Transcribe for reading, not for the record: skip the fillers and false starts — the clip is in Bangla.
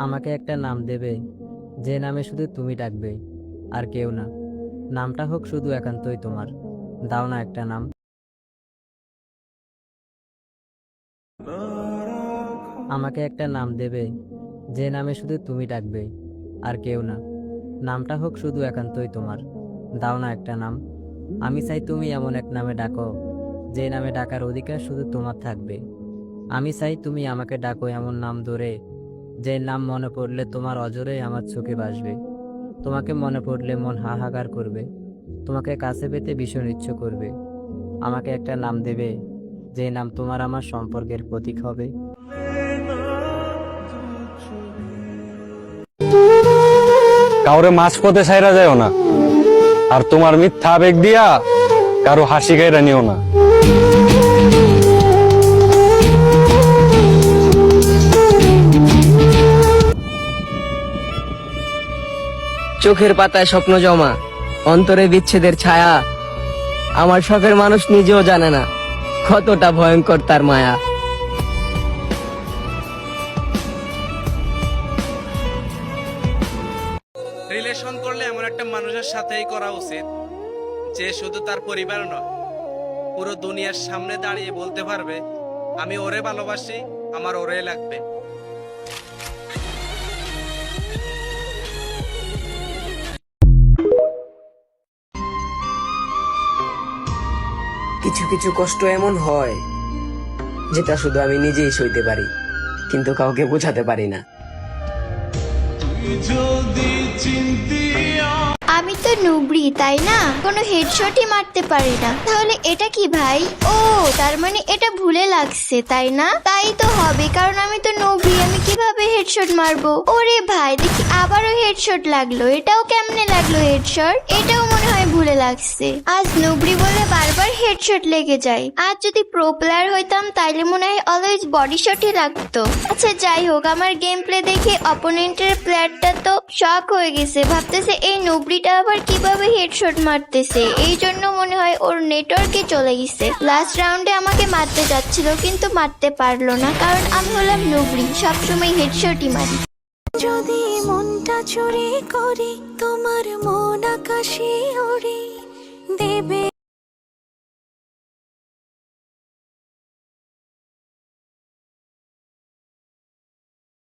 আমাকে একটা নাম দেবে, যে নামে শুধু তুমি ডাকবে আর কেউ না। নামটা হোক শুধু একান্তই তোমার। দাও না একটা নাম। আমাকে একটা নাম দেবে, যে নামে শুধু তুমি ডাকবে আর কেউ না। নামটা হোক শুধু একান্তই তোমার। দাও না একটা নাম। আমি চাই তুমি এমন এক নামে ডাকো, যে নামে ডাকার অধিকার শুধু তোমার থাকবে। আমি চাই তুমি আমাকে ডাকো এমন নাম ধরে, যে নাম মনে পড়লে তোমার অজরে আমার চোখে ভাসবে। তোমাকে মনে পড়লে মন হাহাকার করবে, তোমাকে কাছে পেতে ভীষণ ইচ্ছে করবে। আমাকে একটা নাম দেবে, যে নাম তোমার আমার সম্পর্কের প্রতীক হবে। কাউরে মাঝপথে ছাইরা যায়ও না, আর তোমার মিথ্যা আবেগ দিয়া কারো হাসি গাইরা নিও না। চোখের পাতায় স্বপ্ন জমা, অন্তরে বিচ্ছেদের ছায়া। আমার শখের মানুষ নিজেও জানে না কতটা ভয়ঙ্কর তার মায়া। রিলেশন করলে এমন একটা মানুষের সাথেই করা উচিত, যে শুধু তার পরিবার নয়, পুরো দুনিয়ার সামনে দাঁড়িয়ে বলতে পারবে আমি ওরে ভালোবাসি, আমার ওরে লাগবে। কিছু কিছু কষ্ট এমন হয় যেটা শুধু আমি নিজেই সইতে পারি, কিন্তু কাউকে বোঝাতে পারি না। আমি তো নুবড়ি, তাই না? কোনো হেডশটই মারতে পারি না। তাহলে এটা কি ভাই? ও, তার মানে এটা ভুলে লাগছে, তাই না? তাই তো হবে, কারণ আমি তো নুবড়ি, আমি কিভাবে হেডশট মারবো? ওরে ভাই, দেখি আবারও হেডশট লাগলো। এটাও কেমনে লাগলো হেডশট? এটাও মনে হয় ভুলে লাগছে। আজ নুবড়ি বলে বারবার হেডশট লেগে যায়। আজ যদি প্রো প্লেয়ার হইতাম তাইলে মনে হয় অলওয়েজ বডি শটই লাগতো। আচ্ছা যাই হোক, আমার গেম প্লে দেখে অপোনেন্টের প্লেয়ারটা তো শক হয়ে গেছে, ভাবতেছে এই নুবড়িটা আবার কিভাবে হেডশট মারতেছে। এই জন্য মনে হয় ওর নেটওয়ার্কে চলে গেছে। লাস্ট রাউন্ডে আমাকে মারতে যাচ্ছিল, কিন্তু মারতে পারলো না, কারণ আমি হলাম নুবড়ি, সবসময় হেডশটই মারি। যদি মনটা চুরি করি, তোমার মন আকাশে ওড়ে দেবে।